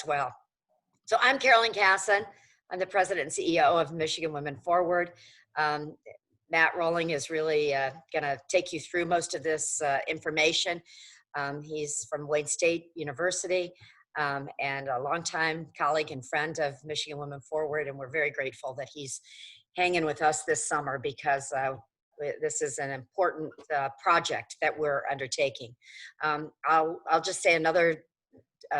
well. So I'm Carolyn Cassin. I'm the president and CEO of Michigan Women Forward. Matt Rolling is really going to take you through most of this information. He's from Wayne State University and a longtime colleague and friend of Michigan Women Forward, and we're very grateful that he's hanging with us this summer because this is an important project that we're undertaking. I'll just say another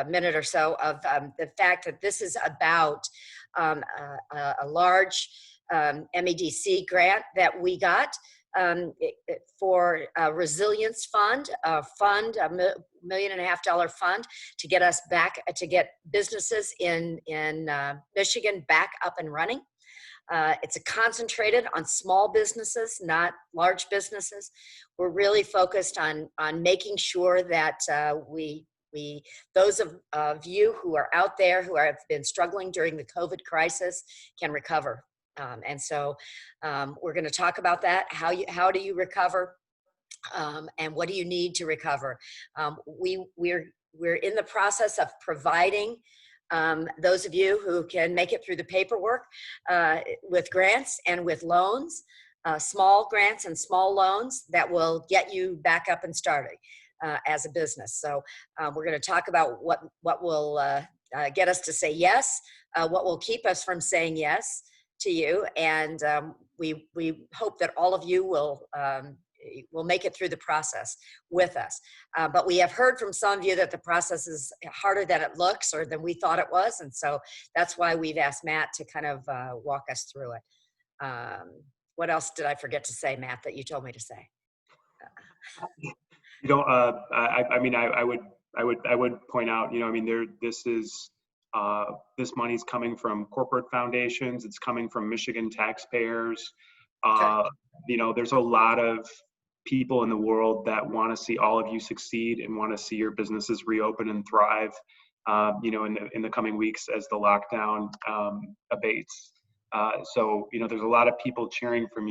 minute or so of the fact that this is about a large MEDC grant that we got for a resilience fund, $1.5 million fund to get us back, to get businesses in Michigan back up and running. It's concentrated on small businesses, not large businesses. We're really focused on making sure that those of you who are out there who have been struggling during the COVID crisis can recover. And so we're going to talk about that. How do you recover? And what do you need to recover? We're in the process of providing those of you who can make it through the paperwork with grants and with loans, small grants and small loans that will get you back up and starting as a business. So we're going to talk about what will get us to say yes, what will keep us from saying yes to you, and we hope that all of you will make it through the process with us. But we have heard from some of you that the process is harder than it looks or than we thought it was, and so that's why we've asked Matt to kind of walk us through it. What else did I forget to say, Matt, that you told me to say? You know, I would point out, you know, I mean, this money's coming from corporate foundations. It's coming from Michigan taxpayers. You know, there's a lot of people in the world that want to see all of you succeed and want to see your businesses reopen and thrive, you know, in the coming weeks as the lockdown abates. So, you know, there's a lot of people cheering from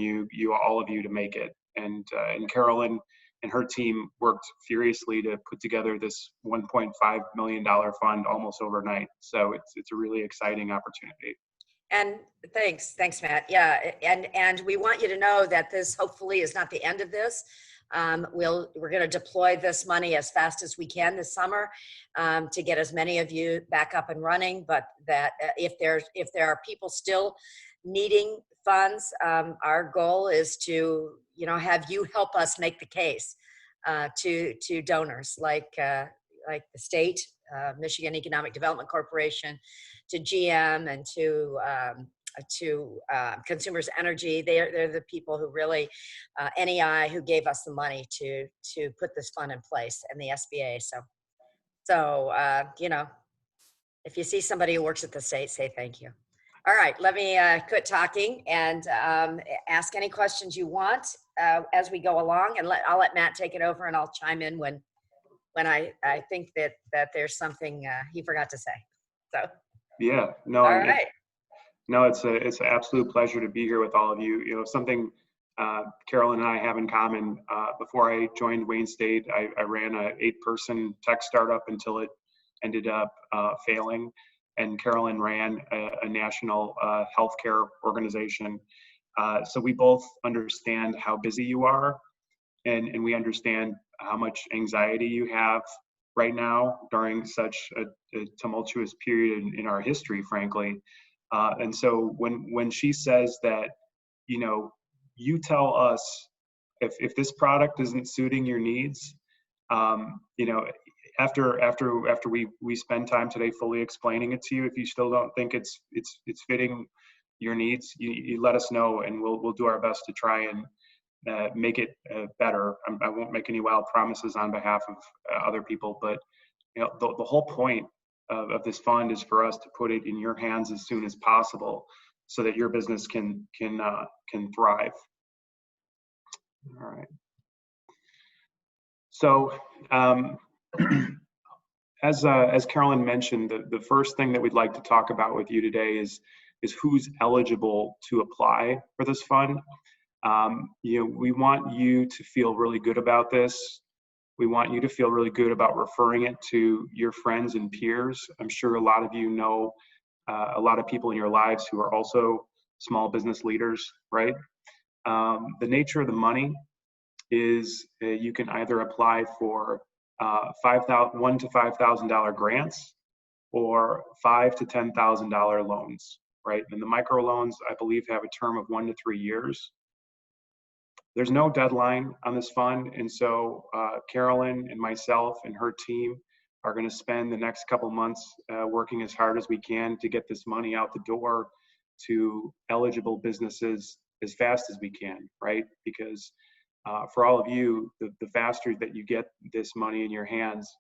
all of you to make it. And Carolyn and her team worked furiously to put together this $1.5 million fund almost overnight. So it's a really exciting opportunity. And thanks, Matt. Yeah, and we want you to know that this hopefully is not the end of this. We're going to deploy this money as fast as we can this summer to get as many of you back up and running. But that if there are people still needing funds, our goal is to have you help us make the case to donors like the state, Michigan Economic Development Corporation, to GM, and to Consumers Energy. They're the people who really, NEI, who gave us the money to put this fund in place, and the SBA. So you know, if you see somebody who works at the state, say thank you. All right, let me quit talking and ask any questions you want as we go along, and I'll let Matt take it over, and I'll chime in when I think that there's something he forgot to say. So yeah, no, all right. No, it's an absolute pleasure to be here with all of you. You know, something Carolyn and I have in common. Before I joined Wayne State, I ran a 8-person tech startup until it ended up failing. And Carolyn ran a national healthcare organization. So we both understand how busy you are, and we understand how much anxiety you have right now during such a tumultuous period in our history, frankly. And so when she says that, you know, you tell us if this product isn't suiting your needs, you know, after we spend time today fully explaining it to you, if you still don't think it's fitting your needs, you let us know, and we'll do our best to try and make it better. I won't make any wild promises on behalf of other people, but you know, the whole point of this fund is for us to put it in your hands as soon as possible, so that your business can thrive. All right. So as Carolyn mentioned, the first thing that we'd like to talk about with you today is who's eligible to apply for this fund. You know, we want you to feel really good about this. We want you to feel really good about referring it to your friends and peers. I'm sure a lot of you know a lot of people in your lives who are also small business leaders, right? The nature of the money is you can either apply for $1,000 to $5,000 grants or $5,000 to $10,000 loans, right? And the micro loans, I believe, have a term of 1 to 3 years. There's no deadline on this fund, and so Carolyn and myself and her team are going to spend the next couple months working as hard as we can to get this money out the door to eligible businesses as fast as we can, right? Because for all of you, the faster that you get this money in your hands,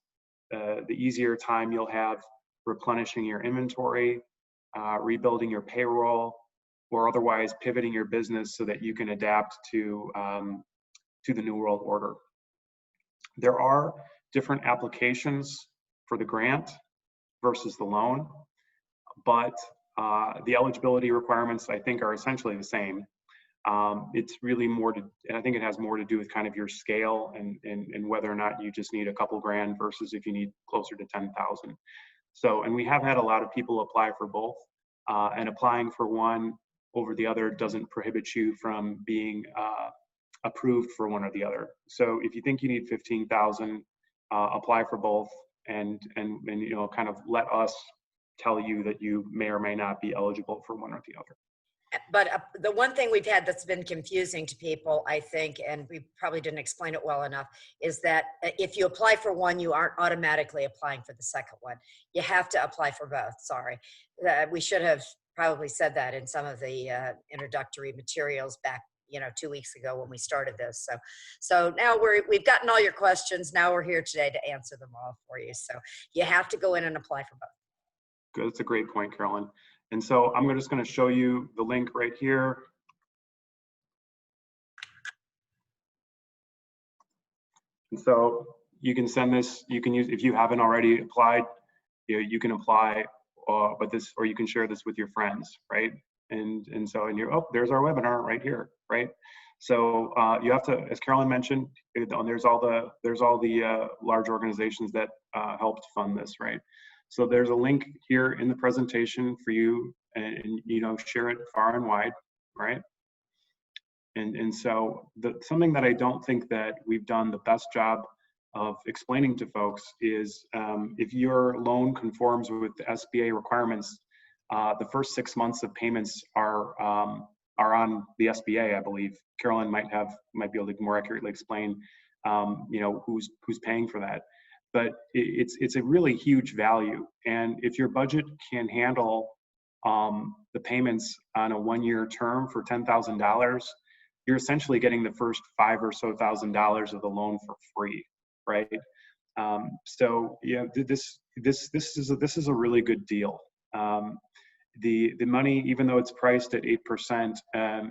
the easier time you'll have replenishing your inventory, rebuilding your payroll, or otherwise pivoting your business so that you can adapt to the new world order. There are different applications for the grant versus the loan, but the eligibility requirements, I think, are essentially the same. It's really more to, and I think it has more to do with kind of your scale and whether or not you just need a couple grand versus if you need closer to 10,000. So, and we have had a lot of people apply for both, and applying for one over the other doesn't prohibit you from being approved for one or the other. So if you think you need 15,000, apply for both, and you know, kind of let us tell you that you may or may not be eligible for one or the other. But the one thing we've had that's been confusing to people, I think, and we probably didn't explain it well enough, is that if you apply for one, you aren't automatically applying for the second one. You have to apply for both. Sorry. We should have probably said that in some of the introductory materials back, 2 weeks ago when we started this. So now we've gotten all your questions. Now we're here today to answer them all for you. So you have to go in and apply for both. Good. That's a great point, Carolyn. And so I'm just going to show you the link right here. And so you can send this, you can use, if you haven't already applied, you can apply, or you can share this with your friends, right? And you're, oh, there's our webinar right here, right? So you have to, as Carolyn mentioned, there's all the large organizations that helped fund this, right? So there's a link here in the presentation for you, and share it far and wide, right? And so something that I don't think that we've done the best job of explaining to folks is if your loan conforms with the SBA requirements, the first 6 months of payments are on the SBA, I believe. Carolyn might be able to more accurately explain, who's paying for that. But it's a really huge value, and if your budget can handle the payments on a 1-year term for $10,000, you're essentially getting the first $5,000 or so of the loan for free, right? So yeah, this is a really good deal. The money, even though it's priced at 8%,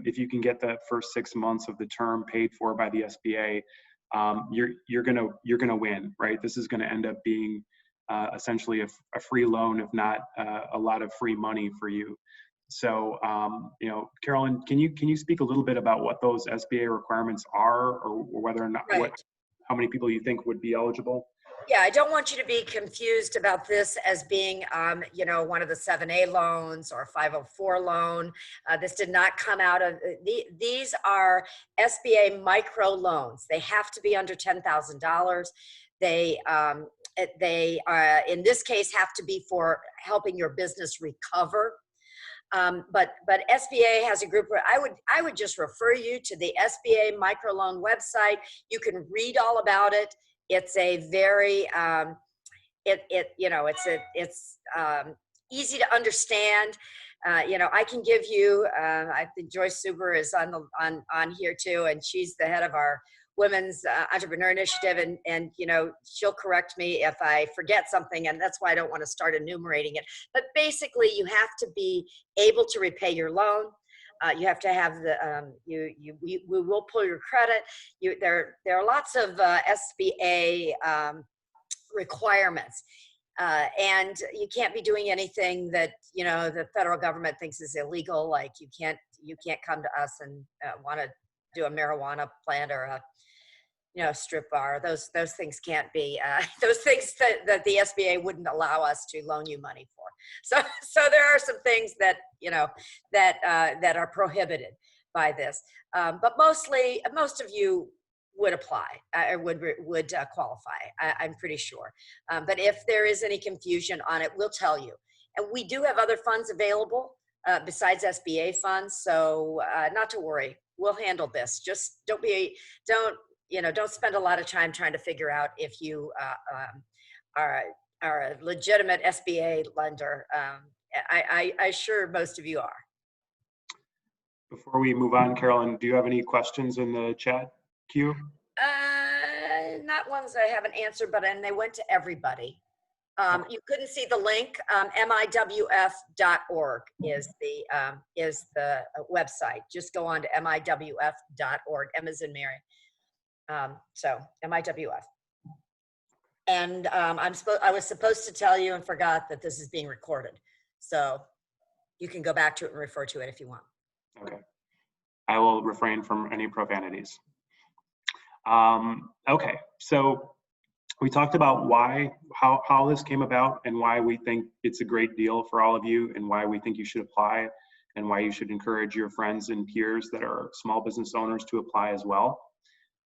if you can get that first 6 months of the term paid for by the SBA, you're gonna win, right? This is gonna end up being essentially a free loan, if not a lot of free money for you. So, Carolyn, can you speak a little bit about what those SBA requirements are, or whether or not Right. how many people you think would be eligible? Yeah, I don't want you to be confused about this as being, one of the 7A loans or 504 loan. This did not come out of, these are SBA micro loans. They have to be under $10,000. They in this case, have to be for helping your business recover. But SBA has a group where I would just refer you to the SBA microloan website. You can read all about it. It's a very it's easy to understand. I can give you. I think Joyce Suber is on here too, and she's the head of our Women's Entrepreneur Initiative, and she'll correct me if I forget something, and that's why I don't want to start enumerating it. But basically, you have to be able to repay your loan. You have to have the we will pull your credit. There are lots of SBA requirements. And you can't be doing anything that the federal government thinks is illegal. Like you can't come to us and want to do a marijuana plant or strip bar. Those things can't be, those things that the SBA wouldn't allow us to loan you money for. So there are some things that, that are prohibited by this. But most of you would apply, or would qualify, I'm pretty sure. But if there is any confusion on it, we'll tell you. And we do have other funds available besides SBA funds, so not to worry. We'll handle this. Just don't spend a lot of time trying to figure out if you are a legitimate SBA lender. I assure most of you are. Before we move on, Carolyn, do you have any questions in the chat queue? Not ones I haven't answered, and they went to everybody. You couldn't see the link. MIWF.org is the website. Just go on to MIWF.org. M as in Mary. So MIWF. And I was supposed to tell you and forgot that this is being recorded. So you can go back to it and refer to it if you want. Okay. I will refrain from any profanities. Okay, so we talked about how this came about and why we think it's a great deal for all of you and why we think you should apply and why you should encourage your friends and peers that are small business owners to apply as well.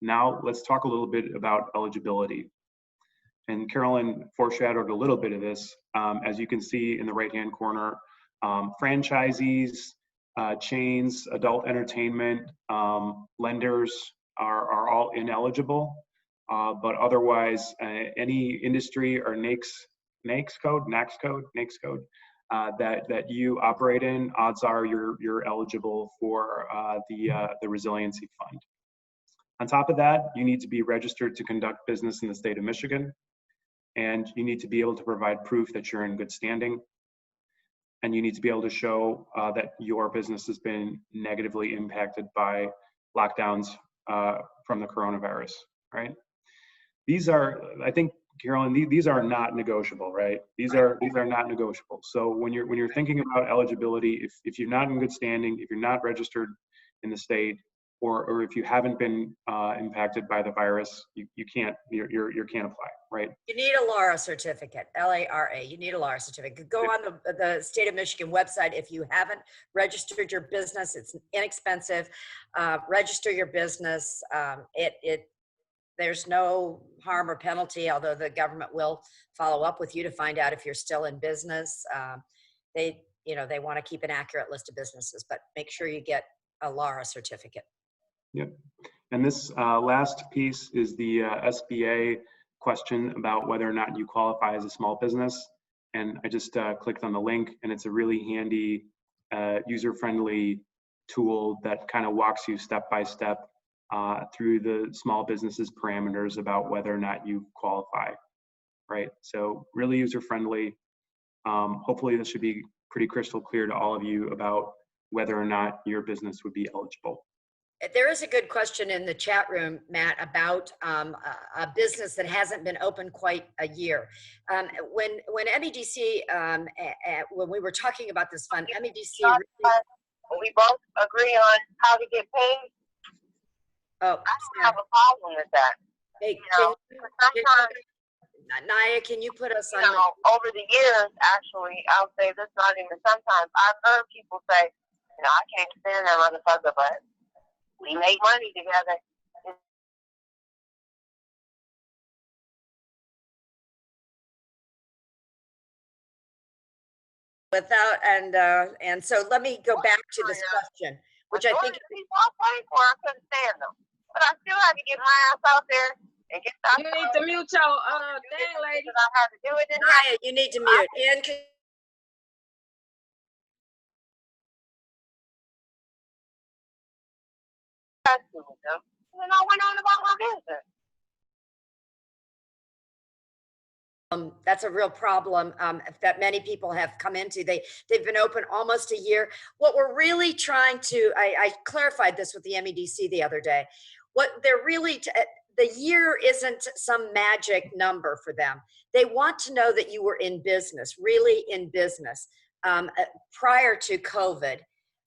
Now let's talk a little bit about eligibility. And Carolyn foreshadowed a little bit of this. As you can see in the right-hand corner, franchisees, chains, adult entertainment, lenders are all ineligible. But otherwise, any industry or NAICS code that you operate in, odds are you're eligible for the resiliency fund. On top of that, you need to be registered to conduct business in the state of Michigan, and you need to be able to provide proof that you're in good standing, and you need to be able to show that your business has been negatively impacted by lockdowns from the coronavirus, right? These are, I think, Carolyn, these are not negotiable, right? These are not negotiable. So when you're thinking about eligibility, if you're not in good standing, if you're not registered in the state, or if you haven't been impacted by the virus, you can't apply, right? You need a LARA certificate, LARA. You need a LARA certificate. Go on the state of Michigan website. If you haven't registered your business, it's inexpensive. Register your business. There's no harm or penalty, although the government will follow up with you to find out if you're still in business. They want to keep an accurate list of businesses, but make sure you get a LARA certificate. Yep. And this last piece is the SBA question about whether or not you qualify as a small business. And I just clicked on the link, and it's a really handy, user-friendly tool that kind of walks you step by step through the small business's parameters about whether or not you qualify, right? So really user-friendly. Hopefully this should be pretty crystal clear to all of you about whether or not your business would be eligible. There is a good question in the chat room, Matt, about a business that hasn't been open quite a year. When MEDC, when we were talking about this fund, MEDC really, we both agree on how to get paid. Oh, I don't have a problem with that. Hey, Naya, can you put us on? Over the years, actually, I'll say this, not even sometimes, I've heard people say, I can't stand that motherfucker, but we make money together. And so let me go back to this question, which I think people I played for, I couldn't stand them, but I still had to get my ass out there and get that. You need to mute your thing, lady. I had to do it. Naya, you need to mute. And and I went on about my business. That's a real problem that many people have come into. They've been open almost a year. What we're really trying to, I clarified this with the MEDC the other day. What they're really, the year isn't some magic number for them. They want to know that you were in business, really in business prior to COVID,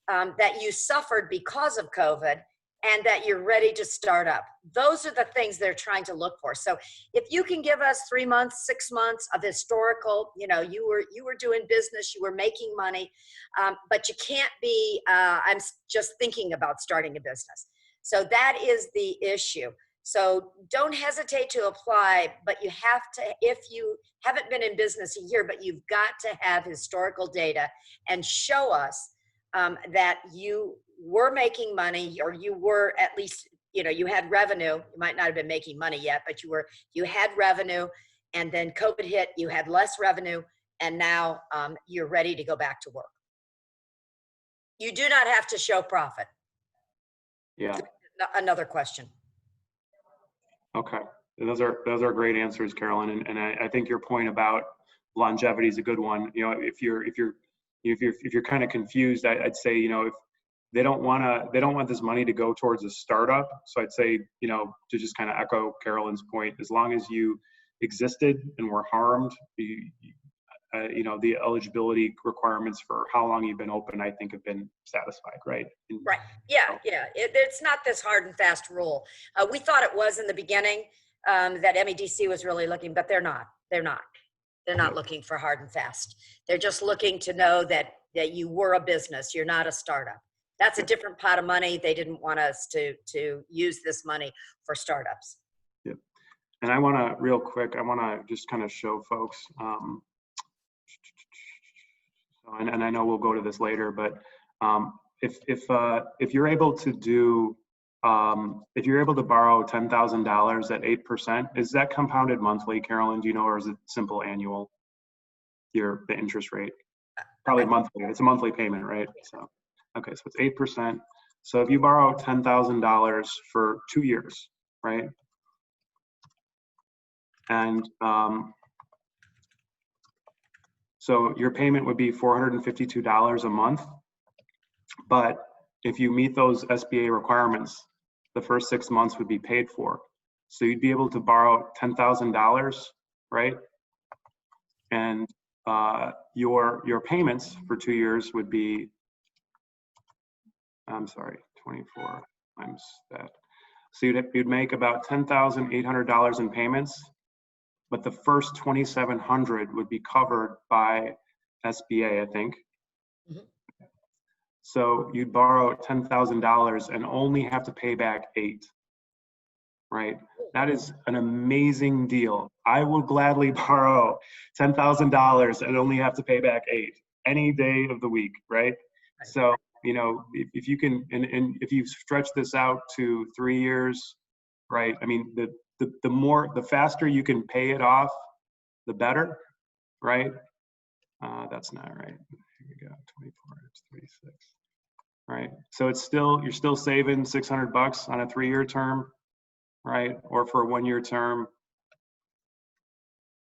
that you suffered because of COVID, and that you're ready to start up. Those are the things they're trying to look for. So if you can give us 3 months, 6 months of historical, you were doing business, you were making money, but you can't be, I'm just thinking about starting a business. So that is the issue. So don't hesitate to apply, but you have to, if you haven't been in business a year, but you've got to have historical data and show us that you were making money, or you were at least, you had revenue. You might not have been making money yet, but you had revenue, and then COVID hit, you had less revenue, and now you're ready to go back to work. You do not have to show profit. Yeah. Another question. Okay. Those are great answers, Carolyn. And I think your point about longevity is a good one. If you're kind of confused, I'd say, if they don't want this money to go towards a startup. So I'd say, to just kind of echo Carolyn's point, as long as you existed and were harmed, the eligibility requirements for how long you've been open, I think, have been satisfied, right? Right. Yeah. Yeah. It's not this hard and fast rule. We thought it was in the beginning, that MEDC was really looking, but they're not. They're not looking for hard and fast. They're just looking to know that you were a business. You're not a startup. That's a different pot of money. They didn't want us to use this money for startups. Yep. And I want to, real quick, just kind of show folks, and I know we'll go to this later, but if you're able to do, if you're able to borrow $10,000 at 8%, is that compounded monthly, Carolyn? Do you know, or is it simple annual? The interest rate? Probably monthly. It's a monthly payment, right? So, okay, so it's 8%. So if you borrow $10,000 for 2 years, right? And so your payment would be $452 a month. But if you meet those SBA requirements, the first 6 months would be paid for. So you'd be able to borrow $10,000, right? And your payments for 2 years would be, 24 times that. So you'd make about $10,800 in payments, but the first $2,700 would be covered by SBA, I think. Mm-hmm. So you'd borrow $10,000 and only have to pay back $8,000, right? That is an amazing deal. I will gladly borrow $10,000 and only have to pay back $8,000 any day of the week, right? So, if you can, and if you stretch this out to 3 years, right? I mean, the faster you can pay it off, the better, right? That's not right. Here we go, 24, it's 36. Right. So you're still saving $600 on a 3-year term, right? Or for a 1-year term,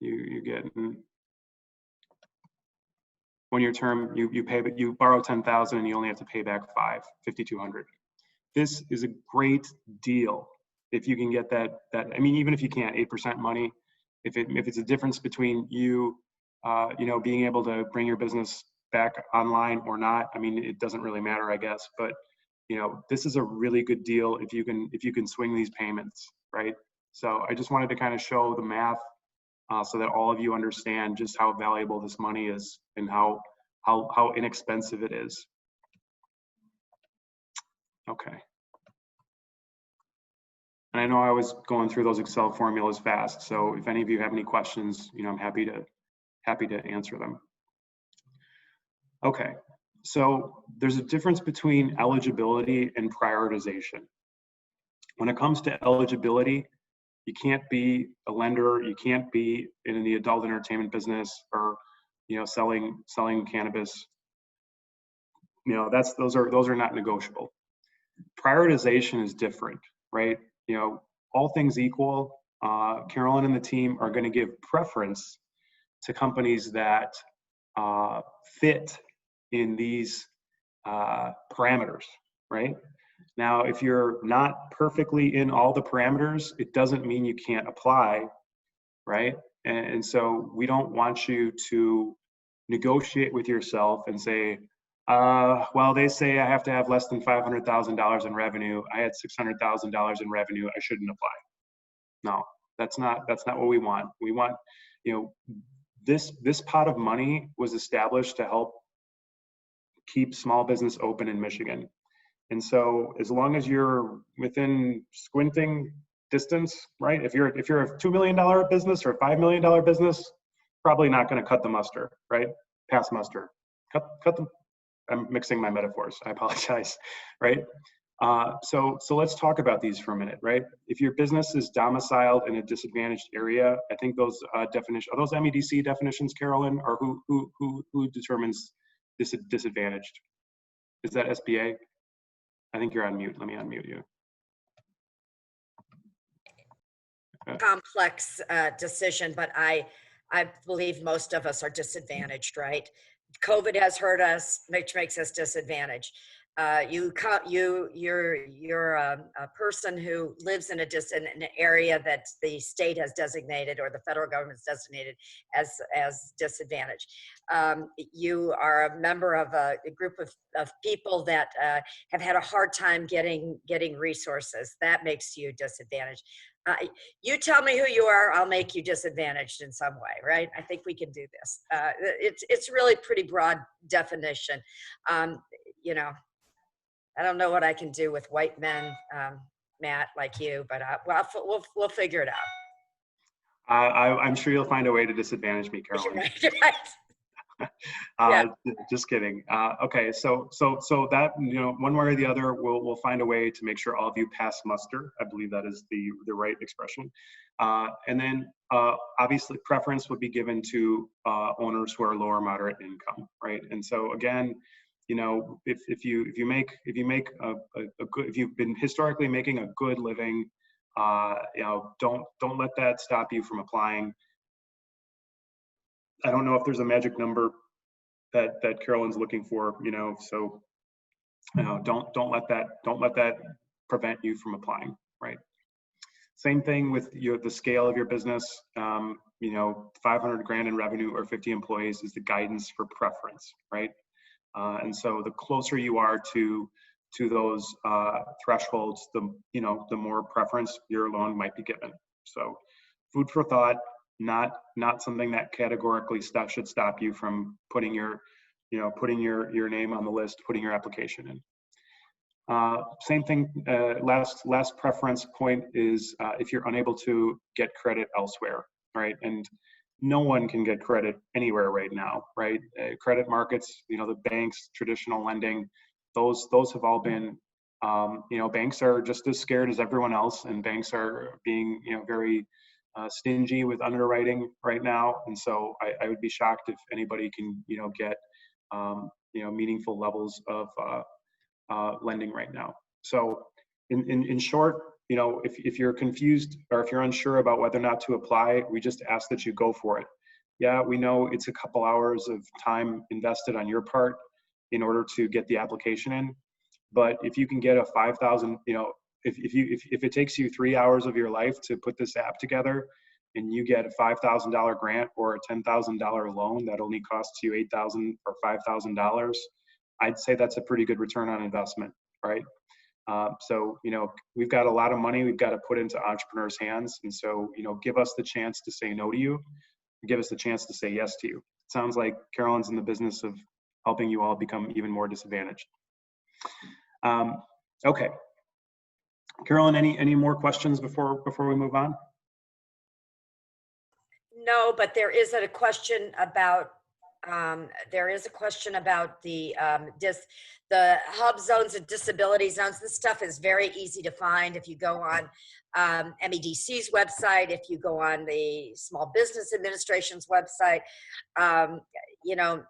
you get 1-year term, you borrow $10,000 and you only have to pay back $5,200. This is a great deal if you can get that. I mean, even if you can't, 8% money, if it's a difference between you, being able to bring your business back online or not, I mean, it doesn't really matter, I guess. But this is a really good deal if you can swing these payments, right? So I just wanted to kind of show the math so that all of you understand just how valuable this money is and how inexpensive it is. Okay. And I know I was going through those Excel formulas fast, so if any of you have any questions, I'm happy to answer them. Okay, so there's a difference between eligibility and prioritization. When it comes to eligibility, you can't be a lender, you can't be in the adult entertainment business or selling cannabis. Those are not negotiable. Prioritization is different, right? All things equal, Carolyn and the team are going to give preference to companies that fit in these parameters, right? Now, if you're not perfectly in all the parameters, it doesn't mean you can't apply, right? And so we don't want you to negotiate with yourself and say, Well, they say I have to have less than $500,000 in revenue. I had $600,000 in revenue. I shouldn't apply. No, that's not what we want. We want, you know, this pot of money was established to help keep small business open in Michigan. And so as long as you're within squinting distance, right? If you're a $2 million business or a $5 million business, probably not going to cut the muster, right? Pass muster. Cut the, I'm mixing my metaphors. I apologize, right? So let's talk about these for a minute, right? If your business is domiciled in a disadvantaged area, I think those definitions, are those MEDC definitions, Carolyn, or who determines disadvantaged? Is that SBA? I think you're on mute. Let me unmute you. Complex decision, but I believe most of us are disadvantaged, right? COVID has hurt us, which makes us disadvantaged. You're a person who lives in an area that the state has designated or the federal government's designated as disadvantaged. You are a member of a group of people that have had a hard time getting resources. That makes you disadvantaged. You tell me who you are, I'll make you disadvantaged in some way, right? I think we can do this. It's really pretty broad definition. You know, I don't know what I can do with white men, Matt, like you, but we'll figure it out. I'm sure you'll find a way to disadvantage me, Carolyn. Right. Yeah. Just kidding. Okay, so that, you know, one way or the other, we'll find a way to make sure all of you pass muster. I believe that is the right expression. And then obviously preference would be given to owners who are lower moderate income, right? And so again, you know, if you've been historically making a good living, you know, don't let that stop you from applying. I don't know if there's a magic number that Carolyn's looking for, you know, so you know, don't let that prevent you from applying, right? Same thing with the scale of your business. You know, 500 grand in revenue or 50 employees is the guidance for preference, right? And so the closer you are to those thresholds, the more preference your loan might be given. So food for thought. Not something that categorically should stop you from putting your name on the list, putting your application in. Same thing. Last preference point is if you're unable to get credit elsewhere, right? And no one can get credit anywhere right now, right? Credit markets, you know, the banks, traditional lending, those have all been, you know, banks are just as scared as everyone else, and banks are being, you know, very stingy with underwriting right now. And so I would be shocked if anybody can, you know, get, you know, meaningful levels of lending right now. So in short, you know, if you're confused or if you're unsure about whether or not to apply, we just ask that you go for it. Yeah, we know it's a couple hours of time invested on your part in order to get the application in. But if you can get a 5,000, you know, if it takes you 3 hours of your life to put this app together and you get a $5,000 grant or a $10,000 loan that only costs you $8,000 or $5,000, I'd say that's a pretty good return on investment, right? So, you know, we've got a lot of money we've got to put into entrepreneurs' hands. And so, you know, give us the chance to say no to you, give us the chance to say yes to you. It sounds like Carolyn's in the business of helping you all become even more disadvantaged. Okay. Carolyn, any more questions before we move on? No, but there is a question about the hub zones and disability zones. This stuff is very easy to find if you go on MEDC's website, if you go on the Small Business Administration's website, you know,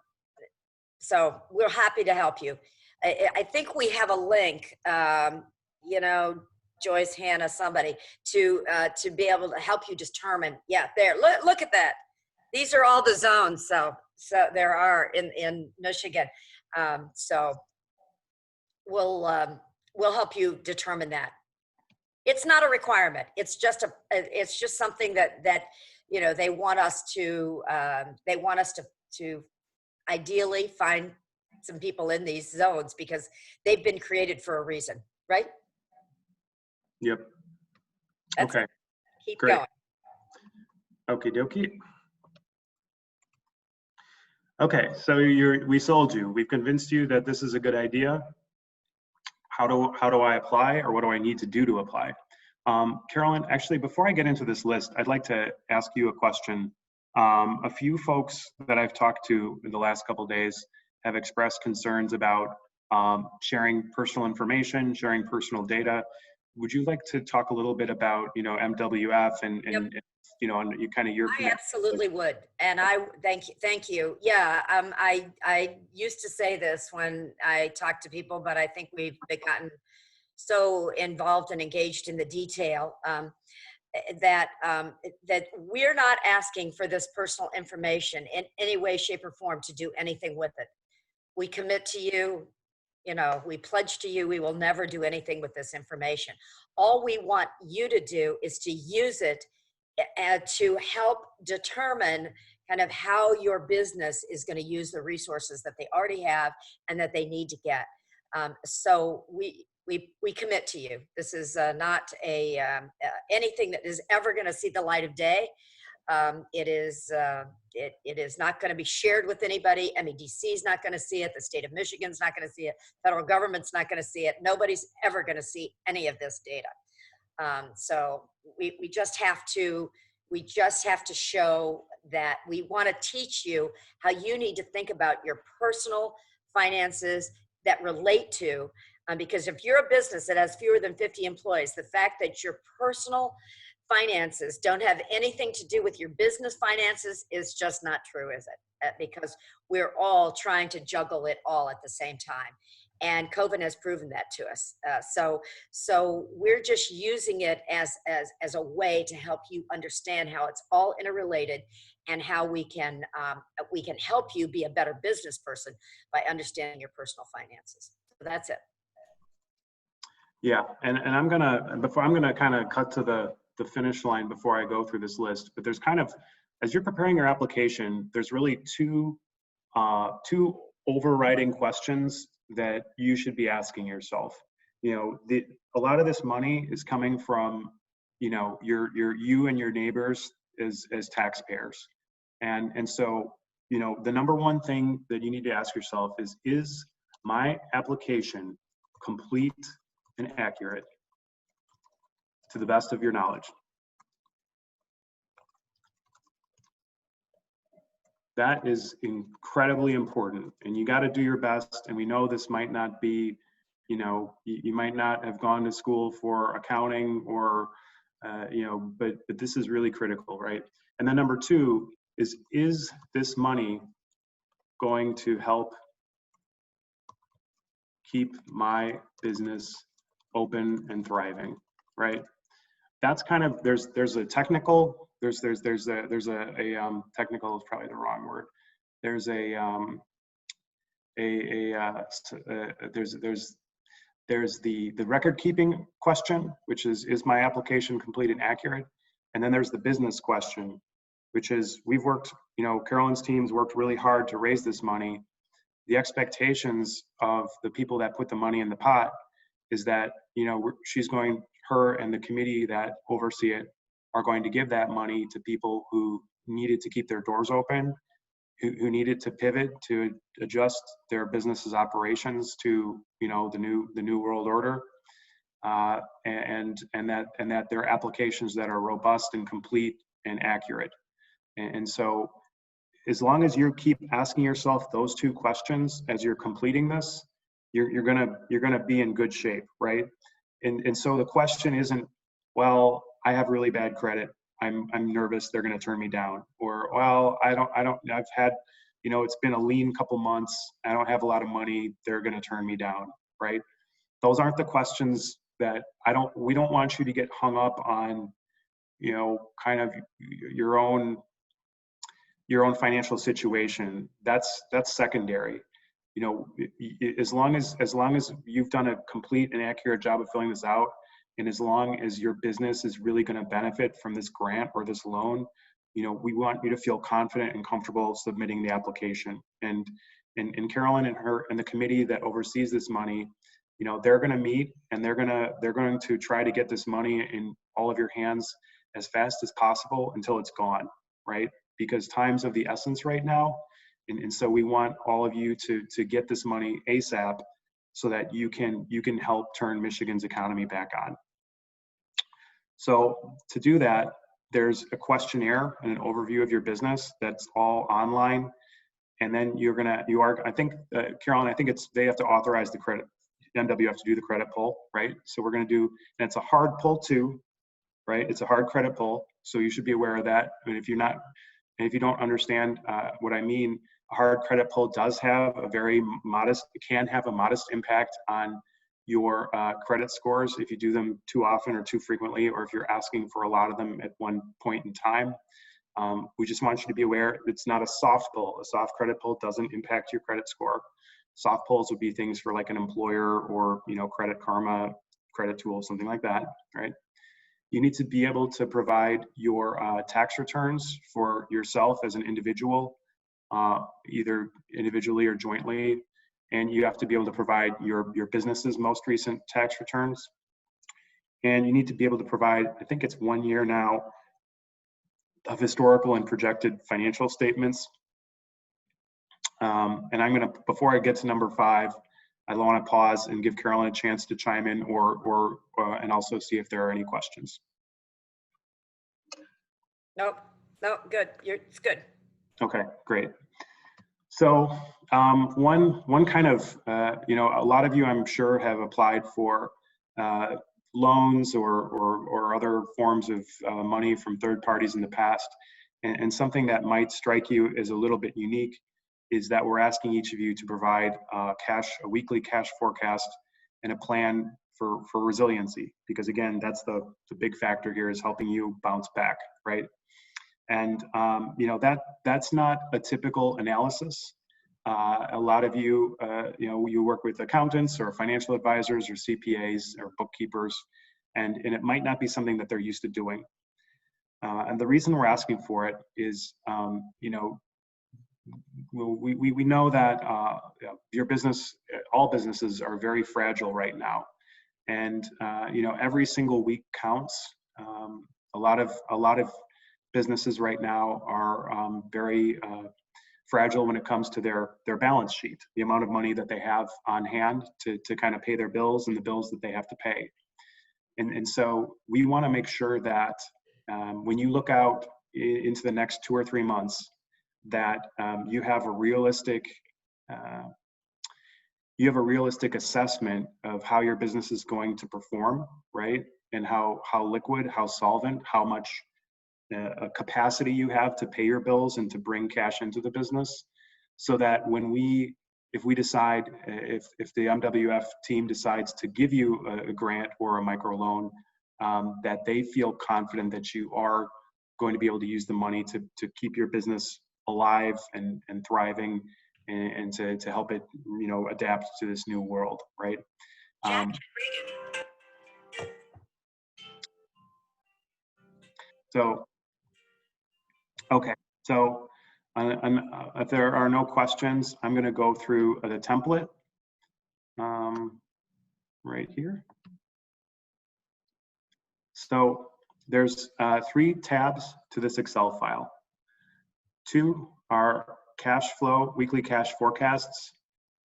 so we're happy to help you. I think we have a link, you know, Joyce, Hannah, somebody to be able to help you determine. Yeah, there. Look at that. These are all the zones. So there are in Michigan. So we'll help you determine that. It's not a requirement. It's just something that you know they want us to ideally find some people in these zones because they've been created for a reason, right? Yep. That's Okay. it. Keep Great. going. Okie dokie. Okay, so we sold you. We've convinced you that this is a good idea. How do I apply, or what do I need to do to apply? Carolyn, actually, before I get into this list, I'd like to ask you a question. A few folks that I've talked to in the last couple of days have expressed concerns about sharing personal information, sharing personal data. Would you like to talk a little bit about, MWF and Yep. and you kind of your I absolutely would. And I thank you. Yeah. I used to say this when I talk to people, but I think we've gotten so involved and engaged in the detail that we're not asking for this personal information in any way, shape, or form to do anything with it. We commit to you, we pledge to you, we will never do anything with this information. All we want you to do is to use it to help determine kind of how your business is going to use the resources that they already have and that they need to get. So we commit to you. This is not anything that is ever going to see the light of day. It is not going to be shared with anybody. MEDC is not going to see it. The state of Michigan's not going to see it. Federal government's not going to see it. Nobody's ever going to see any of this data. So we just have to show that we want to teach you how you need to think about your personal finances that relate to, because if you're a business that has fewer than 50 employees, the fact that your personal finances don't have anything to do with your business finances is just not true, is it? Because we're all trying to juggle it all at the same time. And COVID has proven that to us. So we're just using it as a way to help you understand how it's all interrelated and how we can help you be a better business person by understanding your personal finances. So that's it. Yeah, and I'm gonna kind of cut to the finish line before I go through this list. But there's kind of, as you're preparing your application, there's really two overriding questions that you should be asking yourself. A lot of this money is coming from, you and your neighbors as taxpayers, and so the number one thing that you need to ask yourself is my application complete and accurate to the best of your knowledge? That is incredibly important, and you got to do your best. And we know this might not be, you might not have gone to school for accounting or, but this is really critical, right? And then number two is this money going to help keep my business open and thriving, right? That's kind of, there's a technical, there's a technical is probably the wrong word. There's there's the record keeping question, which is my application complete and accurate? And then there's the business question, which is we've worked, Carolyn's team's worked really hard to raise this money. The expectations of the people that put the money in the pot is that, her and the committee that oversee it are going to give that money to people who needed to keep their doors open, who needed to pivot to adjust their business's operations to, the new world order, and that their applications that are robust and complete and accurate. And so, as long as you keep asking yourself those two questions as you're completing this, you're gonna be in good shape, right? And so the question isn't, well, I have really bad credit, I'm nervous they're gonna turn me down, or well, I've had, it's been a lean couple months, I don't have a lot of money, they're gonna turn me down, right? Those aren't the questions that we don't want you to get hung up on, kind of your own financial situation. That's secondary. As long as you've done a complete and accurate job of filling this out, and as long as your business is really going to benefit from this grant or this loan, we want you to feel confident and comfortable submitting the application. And and Carolyn and the committee that oversees this money, you know, they're going to meet and they're going to try to get this money in all of your hands as fast as possible until it's gone, right? Because time's of the essence right now. And so we want all of you to get this money ASAP so that you can help turn Michigan's economy back on. So to do that, there's a questionnaire and an overview of your business that's all online. And then I think, Carolyn, I think they have to authorize the credit, MWF to do the credit pull, right? So we're going to do, and it's a hard pull too, right? It's a hard credit pull. So you should be aware of that. And if you don't understand what I mean, a hard credit pull does have can have a modest impact on your credit scores if you do them too often or too frequently, or if you're asking for a lot of them at one point in time. We just want you to be aware it's not a soft pull. A soft credit pull doesn't impact your credit score. Soft pulls would be things for like an employer or, you know, Credit Karma, Credit Tool, something like that, right? You need to be able to provide your tax returns for yourself as an individual, either individually or jointly. And you have to be able to provide your business's most recent tax returns. And you need to be able to provide, I think it's 1 year now, of historical and projected financial statements. And before I get to number 5, I want to pause and give Carolyn a chance to chime in and also see if there are any questions. Nope, good. It's good. Okay, great. So one kind of, you know, a lot of you I'm sure have applied for loans or other forms of money from third parties in the past. And something that might strike you as a little bit unique is that we're asking each of you to provide a weekly cash forecast and a plan for resiliency, because again, that's the big factor here, is helping you bounce back, right? And you know, that's not a typical analysis. A lot of you, you know, you work with accountants or financial advisors or CPAs or bookkeepers, and it might not be something that they're used to doing. And the reason we're asking for it is, you know, we know that your business, all businesses are very fragile right now, and you know, every single week counts. A lot of businesses right now are very fragile when it comes to their balance sheet, the amount of money that they have on hand to kind of pay their bills and the bills that they have to pay. And so we want to make sure that when you look out into the next 2 or 3 months, that you have a realistic assessment of how your business is going to perform, right? And how liquid, how solvent, how much a capacity you have to pay your bills and to bring cash into the business, so that if the MWF team decides to give you a grant or a microloan, that they feel confident that you are going to be able to use the money to keep your business alive and thriving, and to help it, you know, adapt to this new world, right? Okay, so if there are no questions, I'm going to go through the template right here. So there's 3 tabs to this Excel file. 2 are cash flow, weekly cash forecasts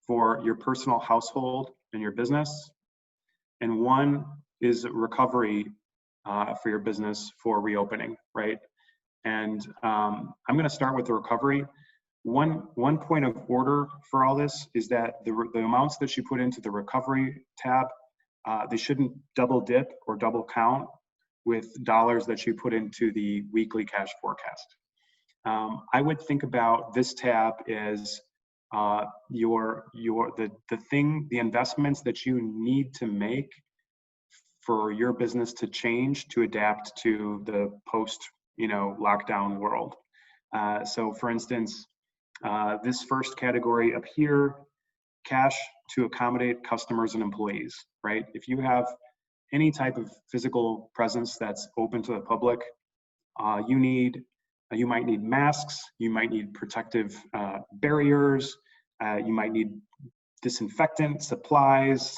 for your personal household and your business. And 1 is recovery for your business for reopening, right? And I'm going to start with the recovery. One point of order for all this is that the amounts that you put into the recovery tab, they shouldn't double dip or double count with dollars that you put into the weekly cash forecast. I would think about this tab as the investments that you need to make for your business to change, to adapt to the post, you know, lockdown world. So for instance, this first category up here, cash to accommodate customers and employees, right? If you have any type of physical presence that's open to the public, you might need masks, you might need protective barriers, You might need disinfectant, supplies.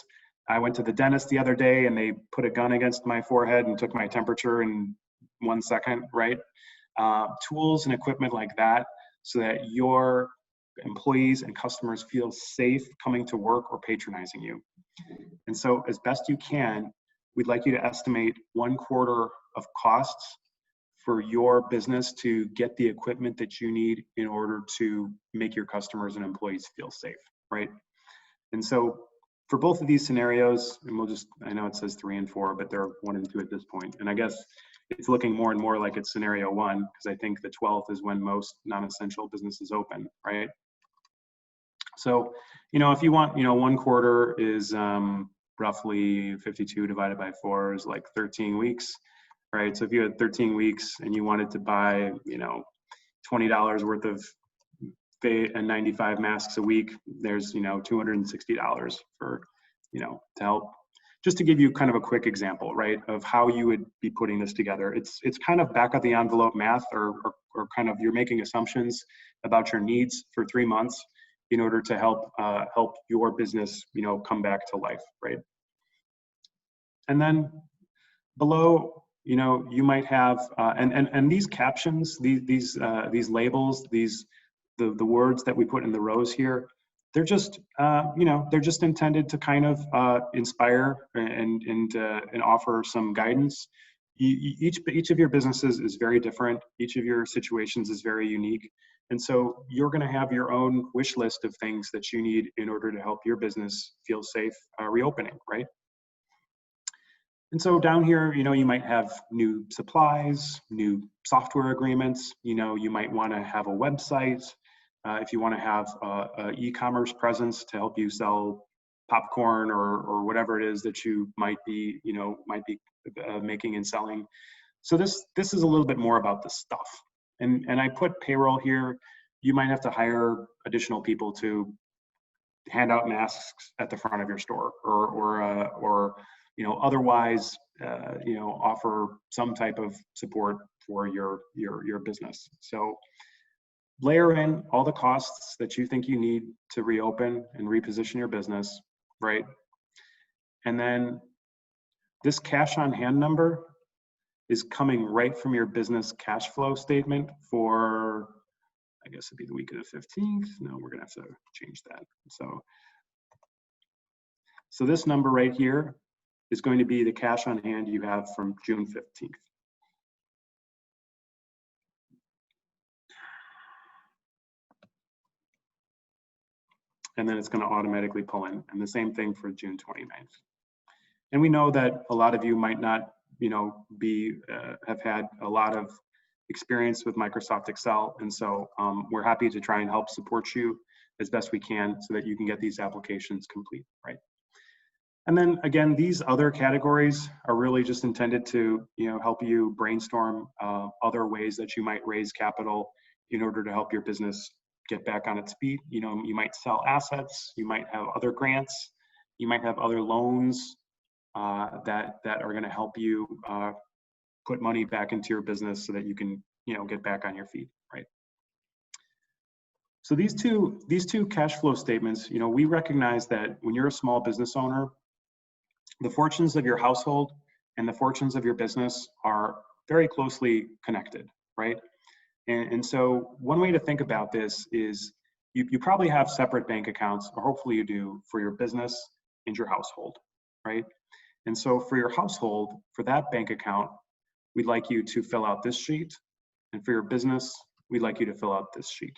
I went to the dentist the other day and they put a gun against my forehead and took my temperature in 1 second, right? Tools and equipment like that, so that your employees and customers feel safe coming to work or patronizing you. And so as best you can, we'd like you to estimate 1/4 of costs for your business to get the equipment that you need in order to make your customers and employees feel safe, right? And so for both of these scenarios, and we'll just, I know it says 3 and 4, but they're 1 and 2 at this point. And I guess it's looking more and more like it's scenario 1, because I think the 12th is when most non-essential businesses open, right? So, if you want, 1/4 is roughly 52 divided by 4 is like 13 weeks, right? So if you had 13 weeks and you wanted to buy, $20 worth of N95 masks a week, there's, $260 for, to help. Just to give you kind of a quick example, right, of how you would be putting this together. It's kind of back of the envelope math, or kind of you're making assumptions about your needs for 3 months in order to help your business, come back to life, right? And then below, you might have and these captions, these labels, the words that we put in the rows here, they're just they're just intended to kind of inspire and offer some guidance. Each of your businesses is very different. Each of your situations is very unique. And so you're going to have your own wish list of things that you need in order to help your business feel safe reopening, right? And so down here, you might have new supplies, new software agreements. You might want to have a website. If you want to have an e-commerce presence to help you sell popcorn or whatever it is that you might be making and selling. So this is a little bit more about the stuff. And I put payroll here. You might have to hire additional people to hand out masks at the front of your store, or otherwise, offer some type of support for your business. So layer in all the costs that you think you need to reopen and reposition your business, right? And then this cash on hand number is coming right from your business cash flow statement for, I guess it'd be the week of the 15th. No, we're gonna have to change that. So this number right here is going to be the cash on hand you have from June 15th. And then it's going to automatically pull in. And the same thing for June 29th. And we know that a lot of you might not, have had a lot of experience with Microsoft Excel. And so we're happy to try and help support you as best we can so that you can get these applications complete, right? And then again, these other categories are really just intended to, help you brainstorm other ways that you might raise capital in order to help your business get back on its feet. You might sell assets, you might have other grants, you might have other loans that are going to help you put money back into your business so that you can, get back on your feet, right? So these two cash flow statements, we recognize that when you're a small business owner, the fortunes of your household and the fortunes of your business are very closely connected, right? And so one way to think about this is you probably have separate bank accounts, or hopefully you do, for your business and your household, right? And so for your household, for that bank account, we'd like you to fill out this sheet. And for your business, we'd like you to fill out this sheet.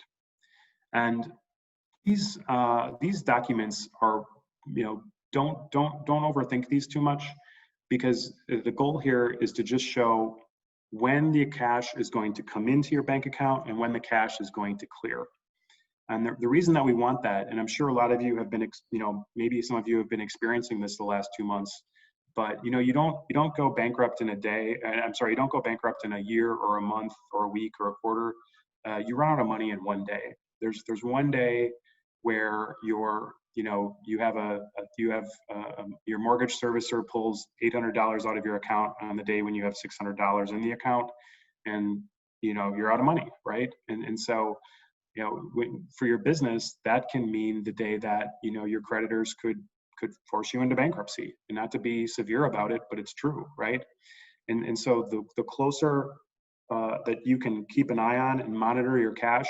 And these documents are, don't overthink these too much, because the goal here is to just show when the cash is going to come into your bank account and when the cash is going to clear. And the reason that we want that, and I'm sure a lot of you have been, maybe some of you have been experiencing this the last 2 months, but you don't go bankrupt in a day. I'm sorry, you don't go bankrupt in a year or a month or a week or a quarter. You run out of money in one day. There's one day where you have your mortgage servicer pulls $800 out of your account on the day when you have $600 in the account, and you're out of money, right? And so you know, for your business, that can mean the day that, you know, your creditors could force you into bankruptcy. And not to be severe about it, but it's true, right? And so the closer that you can keep an eye on and monitor your cash,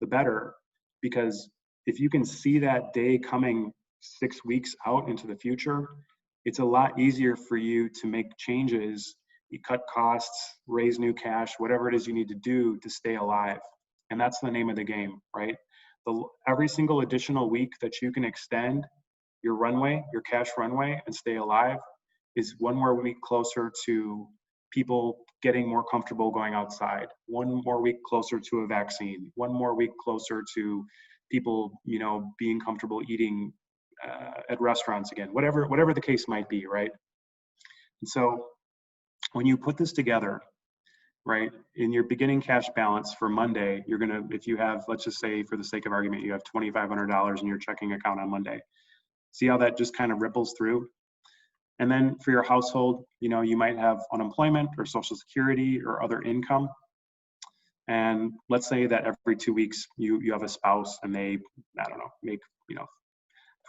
the better. Because if you can see that day coming 6 weeks out into the future, it's a lot easier for you to make changes. You cut costs, raise new cash, whatever it is you need to do to stay alive. And that's the name of the game, right? Every single additional week that you can extend your runway, your cash runway, and stay alive is one more week closer to people getting more comfortable going outside, one more week closer to a vaccine, one more week closer to people, you know, being comfortable eating at restaurants again, whatever the case might be, right? And so when you put this together, right, in your beginning cash balance for Monday, you're gonna, if you have, let's just say for the sake of argument, you have $2,500 in your checking account on Monday. See how that just kind of ripples through? And then for your household, you know, you might have unemployment or Social Security or other income. And let's say that every 2 weeks you have a spouse and they, I don't know, make, you know,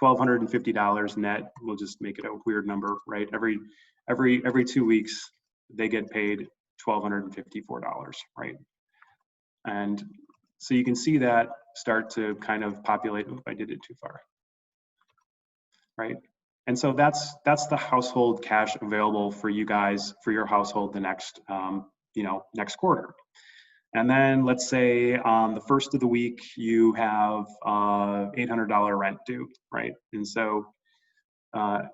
$1,250 net. We'll just make it a weird number, right? Every 2 weeks they get paid $1,254, right? And so you can see that start to kind of populate. Oop, I did it too far. Right? And so that's the household cash available for you guys, for your household the next, you know, next quarter. And then let's say on the first of the week, you have $800 rent due, right? And so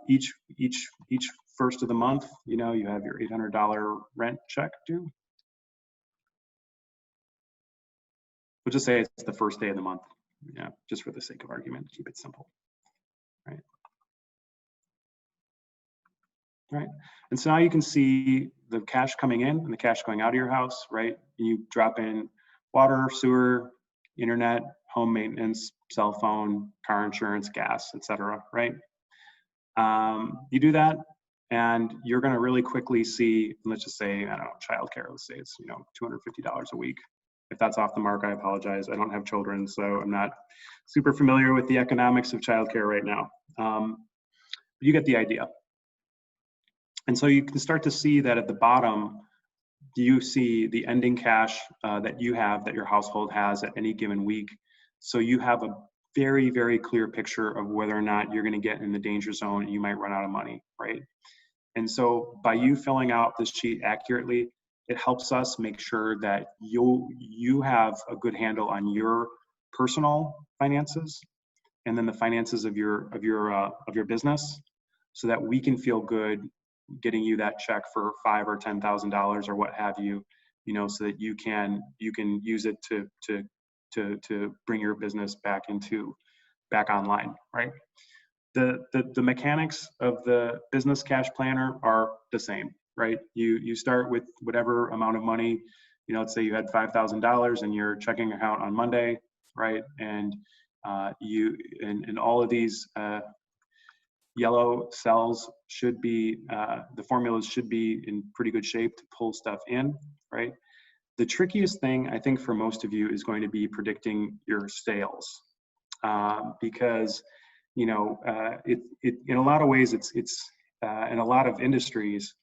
each first of the month, you know, you have your $800 rent check due. We'll just say it's the first day of the month, yeah, just for the sake of argument, keep it simple, right? Right. And so now you can see the cash coming in and the cash going out of your house, right? You drop in water, sewer, internet, home maintenance, cell phone, car insurance, gas, etc. Right? You do that and you're going to really quickly see, let's just say, I don't know, childcare, let's say it's, you know, $250 a week. If that's off the mark, I apologize. I don't have children, so I'm not super familiar with the economics of childcare right now. You get the idea. And so you can start to see that at the bottom, you see the ending cash that you have, that your household has at any given week. So you have a very, very clear picture of whether or not you're going to get in the danger zone and you might run out of money, right? And so by you filling out this sheet accurately, it helps us make sure that you have a good handle on your personal finances and then the finances of your business, so that we can feel good getting you that check for $5,000 or $10,000 or what have you, you know, so that you can use it to bring your business back online, right? The mechanics of the business cash planner are the same, right? You start with whatever amount of money, you know, let's say you had $5,000 in your checking account on Monday, right? And and all of these yellow cells should be, the formulas should be in pretty good shape to pull stuff in, right? The trickiest thing, I think, for most of you is going to be predicting your sales, because, you know, it in a lot of ways, it's in a lot of industries,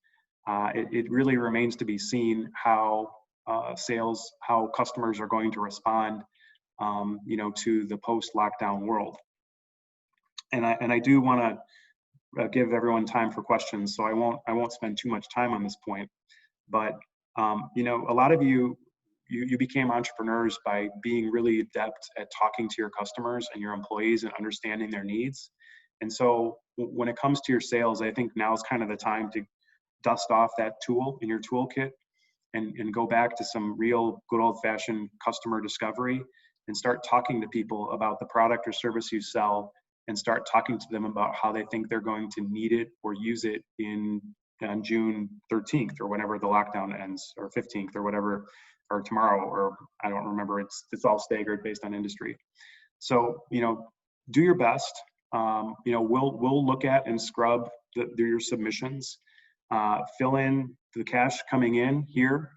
it really remains to be seen how how customers are going to respond, you know, to the post-lockdown world. And I do want to give everyone time for questions, so I won't spend too much time on this point. But you know, a lot of you became entrepreneurs by being really adept at talking to your customers and your employees and understanding their needs. And so when it comes to your sales, I think now is kind of the time to dust off that tool in your toolkit and go back to some real good old-fashioned customer discovery and start talking to people about the product or service you sell, and start talking to them about how they think they're going to need it or use it on June 13th or whenever the lockdown ends, or 15th or whatever, or tomorrow, or I don't remember. It's all staggered based on industry. So, you know, do your best. You know, we'll look at and scrub your submissions, fill in the cash coming in here,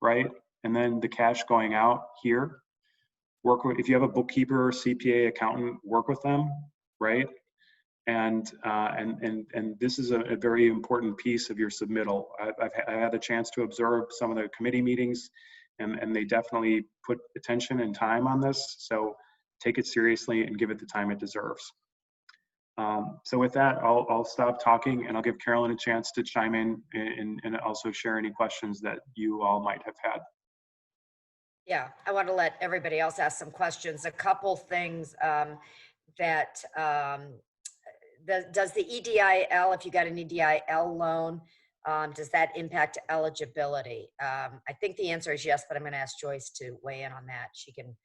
right? And then the cash going out here. work with, if you have a bookkeeper, CPA, accountant, work with them, right? And this is a very important piece of your submittal. I had the chance to observe some of the committee meetings, and they definitely put attention and time on this. So take it seriously and give it the time it deserves. So with that, I'll stop talking, and I'll give Carolyn a chance to chime in and also share any questions that you all might have had. Yeah, I want to let everybody else ask some questions. A couple things that does the EDIL, if you got an EDIL loan, does that impact eligibility? I think the answer is yes, but I'm going to ask Joyce to weigh in on that. She can.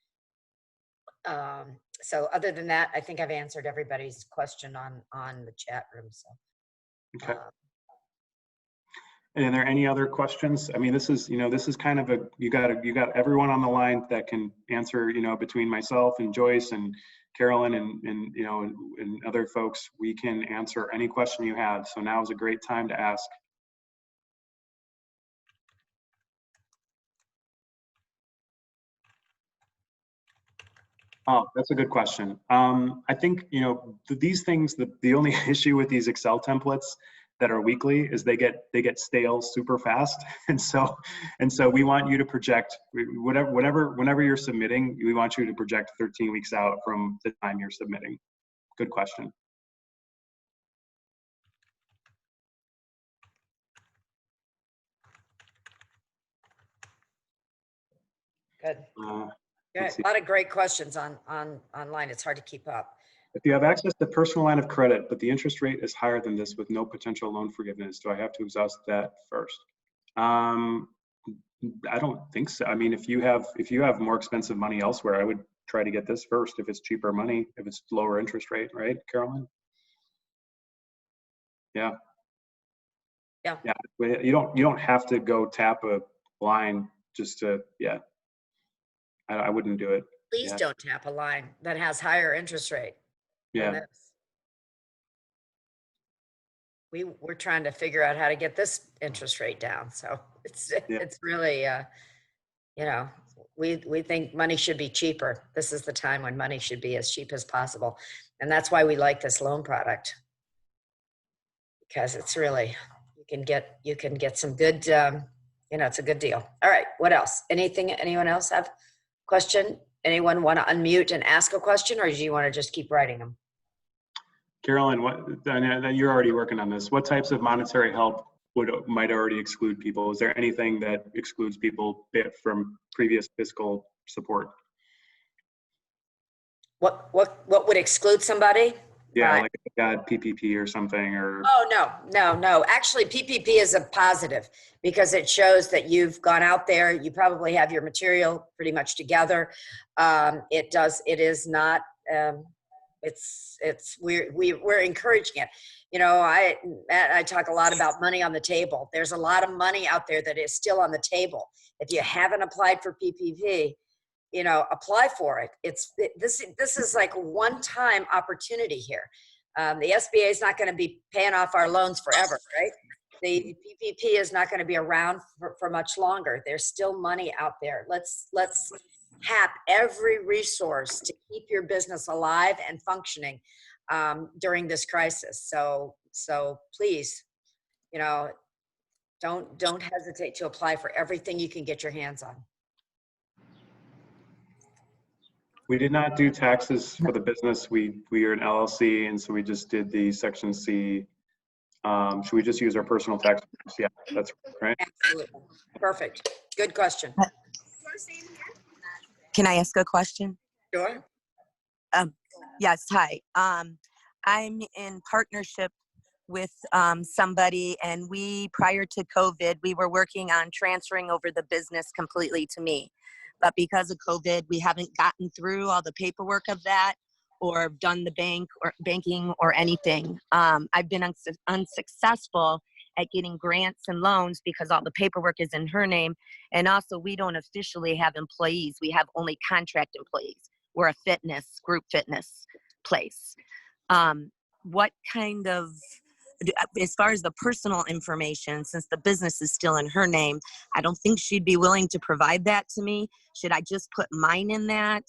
So other than that, I think I've answered everybody's question on the chat room. So. Okay. And are there any other questions? I mean, this is kind of you got everyone on the line that can answer, between myself and Joyce and Carolyn and other folks, we can answer any question you have. So now is a great time to ask. Oh, that's a good question. I think, these things, the only issue with these Excel templates that are weekly is they get stale super fast. And so we want you to project whenever you're submitting, we want you to project 13 weeks out from the time you're submitting. Good question. Good. Good. A lot of great questions online. It's hard to keep up. If you have access to personal line of credit, but the interest rate is higher than this with no potential loan forgiveness, do I have to exhaust that first? I don't think so. I mean, if you have more expensive money elsewhere, I would try to get this first if it's cheaper money, if it's lower interest rate, right, Carolyn? Yeah. Yeah. Yeah. You don't have to go tap a line just to, yeah. I wouldn't do it. Please don't tap a line that has higher interest rate. Yeah. We're trying to figure out how to get this interest rate down. So it's really, we think money should be cheaper. This is the time when money should be as cheap as possible. And that's why we like this loan product, because it's really, you can get some good, it's a good deal. All right. What else? Anyone else have a question? Anyone want to unmute and ask a question, or do you want to just keep writing them? Carolyn, you're already working on this. What types of monetary help might already exclude people? Is there anything that excludes people from previous fiscal support? What would exclude somebody? Yeah, like if you got PPP or something, or. Oh, no. Actually, PPP is a positive because it shows that you've gone out there. You probably have your material pretty much together. It is not. We're encouraging it. I talk a lot about money on the table. There's a lot of money out there that is still on the table. If you haven't applied for PPP, apply for it. This is like one-time opportunity here. The SBA is not going to be paying off our loans forever, right? The PPP is not going to be around for much longer. There's still money out there. Let's tap every resource to keep your business alive and functioning during this crisis. So please, don't hesitate to apply for everything you can get your hands on. We did not do taxes for the business. We are an LLC, and so we just did the Section C. Should we just use our personal tax? Yeah, that's right. Absolutely. Perfect. Good question. Can I ask a question? Sure. Yes, hi. I'm in partnership with somebody, and prior to COVID, we were working on transferring over the business completely to me. But because of COVID, we haven't gotten through all the paperwork of that or done the banking or anything. I've been unsuccessful at getting grants and loans because all the paperwork is in her name. And also, we don't officially have employees. We have only contract employees. We're a group fitness place. What kind of, as far as the personal information, since the business is still in her name, I don't think she'd be willing to provide that to me. Should I just put mine in that?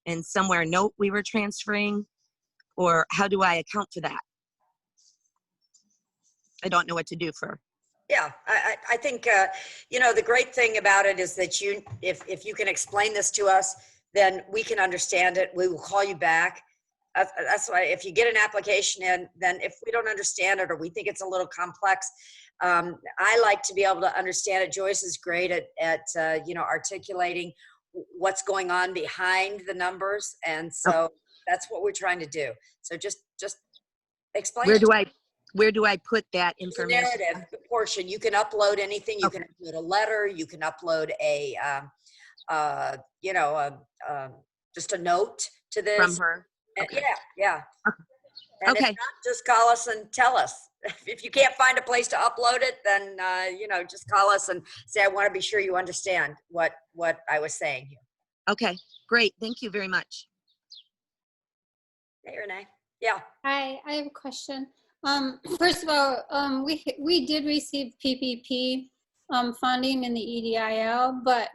and somewhere note we were transferring? Or how do I account for that? I don't know what to do for. Yeah, I think, you know, the great thing about it is that if you can explain this to us, then we can understand it. We will call you back. That's why if you get an application in, then if we don't understand it or we think it's a little complex, I like to be able to understand it. Joyce is great at you know, articulating what's going on behind the numbers. And so that's what we're trying to do. So just explain Where it. do I put that The information? narrative portion, you can upload anything. You Okay. can upload a letter. You can upload a, you know, just a note to this. From her? And Okay. yeah. And if Okay. not, just call us and tell us. If you can't find a place to upload it, then, you know, just call us and say, I want to be sure you understand what I was saying here. Okay, great. Thank you very much. Hey, Renee. Yeah. Hi, I have a question. First of all, we did receive PPP funding in the EDIL, but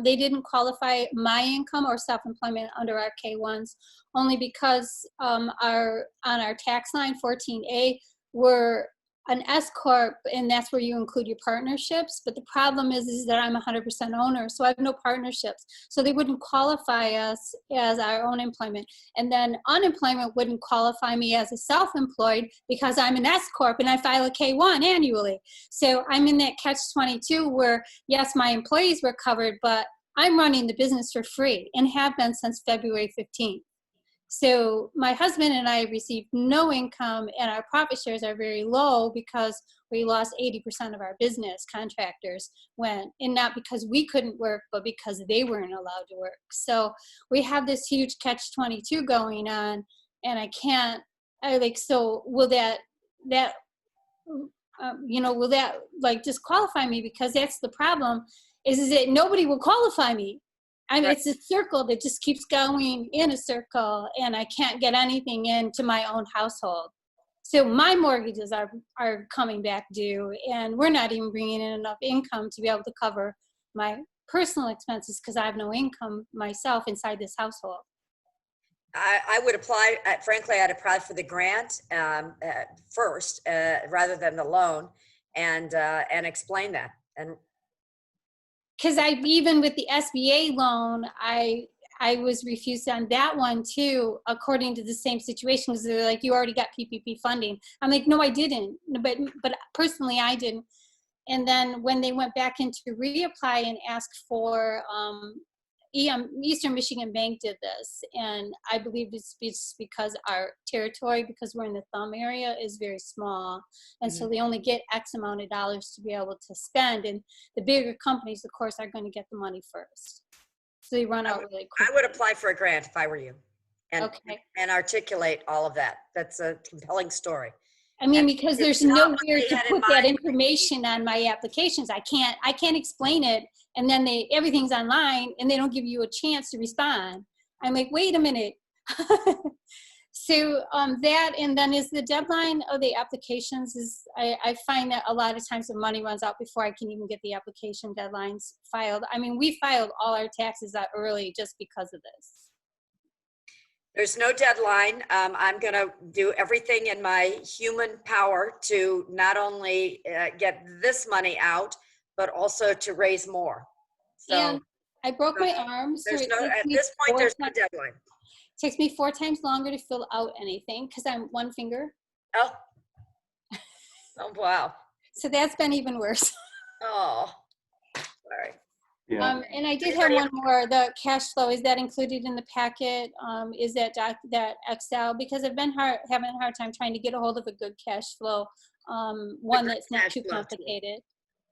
they didn't qualify my income or self-employment under our K-1s, only because on our tax line 14A, we're an S corp, and that's where you include your partnerships. But the problem is that I'm 100% owner, so I have no partnerships, so they wouldn't qualify us as our own employment. And then unemployment wouldn't qualify me as a self-employed because I'm an S corp and I file a K-1 annually. So I'm in that catch-22 where yes, my employees were covered, but I'm running the business for free and have been since February 15th. So my husband and I received no income, and our profit shares are very low because we lost 80% of our business contractors and not because we couldn't work, but because they weren't allowed to work. So we have this huge catch-22 going on, and so will that you know, will that like disqualify me? Because that's the problem is that nobody will qualify me. I mean, it's a circle that just keeps going in a circle, and I can't get anything into my own household. So my mortgages are coming back due, and we're not even bringing in enough income to be able to cover my personal expenses because I have no income myself inside this household. I would apply, frankly, I'd apply for the grant first rather than the loan and explain that. And because even with the SBA loan, I was refused on that one too, according to the same situation, because they're like, you already got PPP funding. I'm like, no, I didn't. But personally, I didn't. And then when they went back in to reapply and ask for, Eastern Michigan Bank did this, and I believe it's because our territory, because we're in the thumb area, is very small, and so they only get X amount of dollars to be able to spend, and the bigger companies, of course, are going to get the money first, so they run out really quick. I would apply for a grant if I were you, and Okay. and articulate all of that. That's a compelling story. I mean, because there's nowhere they to had in put that mind. information on my applications. I can't explain it, and then everything's online, and they don't give you a chance to respond. I'm like, wait a minute. So that, and then is the deadline of the applications is, I find that a lot of times the money runs out before I can even get the application deadlines filed. I mean, we filed all our taxes out early just because of this. There's no deadline. I'm going to do everything in my human power to not only get this money out, but also to raise more. So and I broke my arm. So there's at this point, there's no deadline. It takes me 4 times longer to fill out anything because I'm one finger. Oh, wow. So that's been even worse. Oh, sorry. Yeah. And I did have one more. The cash flow, is that included in the packet? Is that Excel? Because I've been having a hard time trying to get a hold of a good cash flow, one that's not too complicated.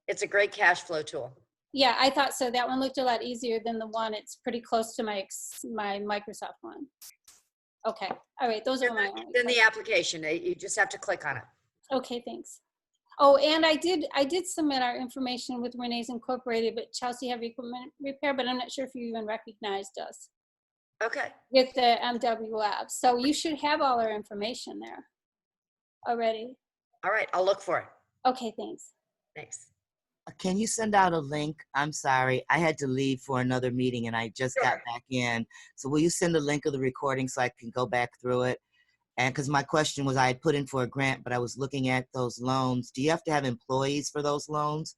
It's a great cash flow tool. Yeah, I thought so. That one looked a lot easier than the one. It's pretty close to my Microsoft one. Okay. All right. Those are my only in the application. You just have to click on it. Okay, thanks. Oh, and I did submit our information with Renee's Incorporated, but Chelsea Heavy Equipment Repair, but I'm not sure if you even recognized us. Okay. With the MWF. So you should have all our information there. already. All right, I'll look for it. Okay, thanks. Thanks. Can you send out a link? I'm sorry. I had to leave for another meeting and I just got back in. So will you send a link of the recording so I can go back through it? And because my question was, I had put in for a grant, but I was looking at those loans. Do you have to have employees for those loans?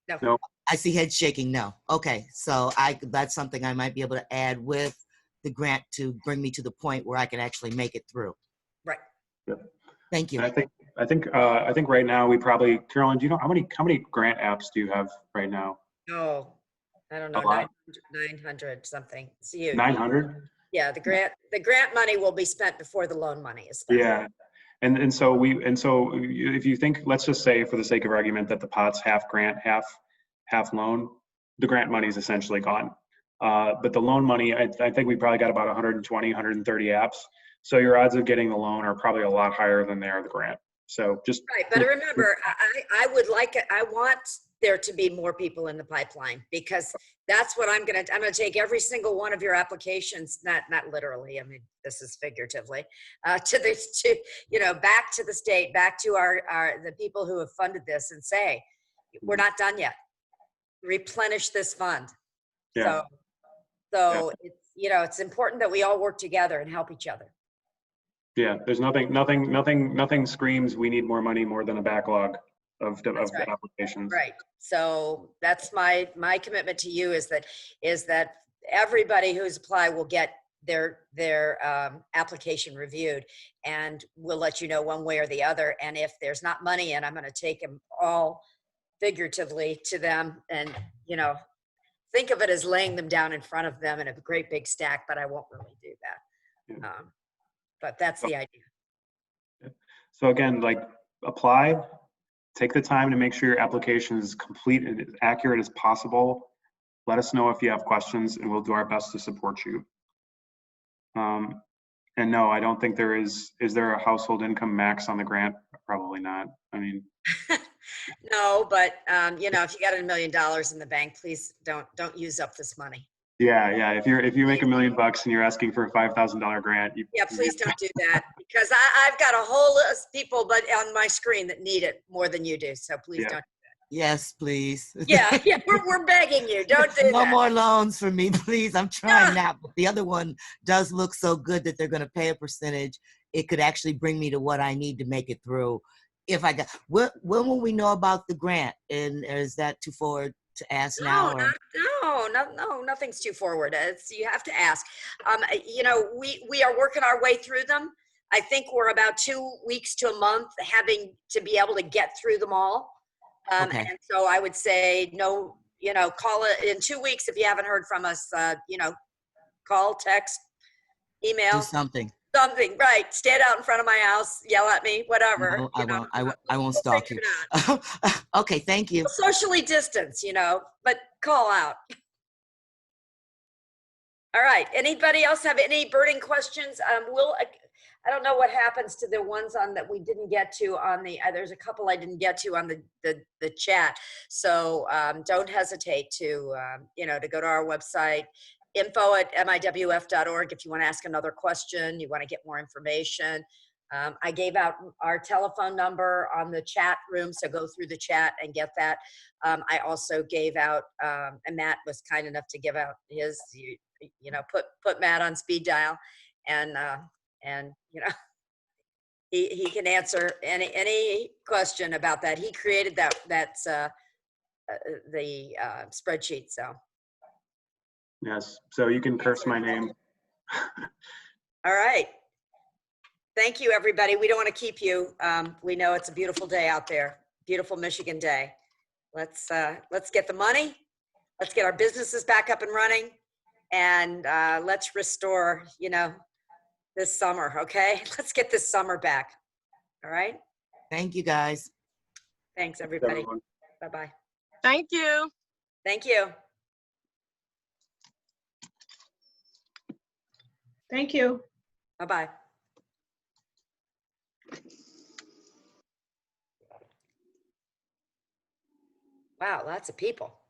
No. No. I see head shaking. No. Okay. So that's something I might be able to add with the grant to bring me to the point where I can actually make it through. Right. Yep. Thank you. And I think right now we probably, Carolyn, do you know how many grant apps do you have right now? No, I don't know, A lot? 900 something. It's huge. 900? Yeah, the grant money will be spent before the loan money is spent. Yeah. And so if you think, let's just say for the sake of argument that the pot's half grant, half loan, the grant money is essentially gone. But the loan money, I think we probably got about 120, 130 apps. So your odds of getting the loan are probably a lot higher than they are the grant. So just Right, but remember, I would like it. I want there to be more people in the pipeline because that's what I'm gonna take every single one of your applications, not literally. I mean, this is figuratively, back to the state, back to the people who have funded this, and say, we're not done yet. Replenish this fund. yeah. So it's important that we all work together and help each other. Yeah, there's nothing screams we need more money more than a backlog of right. applications. Right. So that's my commitment to you is that everybody who's applied will get their application reviewed, and we'll let you know one way or the other. And if there's not money in, I'm going to take them all figuratively to them, and think of it as laying them down in front of them in a great big stack. But I won't really do that. Yeah. But that's the idea. So again, like, apply, take the time to make sure your application is complete and as accurate as possible. Let us know if you have questions and we'll do our best to support you. And no, I don't think there is there a household income max on the grant? Probably not. I mean, No, but if you got $1 million in the bank, please don't use up this money. yeah. If you make $1 million and you're asking for a $5,000 grant, Please don't do that, because I've got a whole list of people but on my screen that need it more than you do. So please don't. Yes, please. Yeah, we're begging you. Don't do that. No more loans for me, please. I'm trying now. But the other one does look so good that they're going to pay a percentage. It could actually bring me to what I need to make it through. If I got, when will we know about the grant? And is that too forward to ask now? Or? No, nothing's too forward. You have to ask. We are working our way through them. I think we're about 2 weeks to a month having to be able to get through them all. Okay. And so I would say, call it in 2 weeks. If you haven't heard from us, call, text, email. Do something. Something, right. Stand out in front of my house, yell at me, whatever. No, I won't stalk you. Okay, thank you. Socially distance, but call out. All right. Anybody else have any burning questions? I don't know what happens to the ones that we didn't get to on the, there's a couple I didn't get to on the chat. So don't hesitate to go to our website, info@miwf.org. If you want to ask another question, you want to get more information. I gave out our telephone number on the chat room, so go through the chat and get that. I also gave out, and Matt was kind enough to give out his, put Matt on speed dial, and he can answer any question about that. He created that's the spreadsheet. So yes, so you can curse my name. All right. Thank you, everybody. We don't want to keep you. We know it's a beautiful day out there. Beautiful Michigan day. Let's get the money. Let's get our businesses back up and running, and let's restore, this summer. Okay, let's get this summer back. All right. Thank you, guys. Thanks, everybody. Bye-bye. Thank you. Thank you. Thank you. Bye-bye. Wow, lots of people.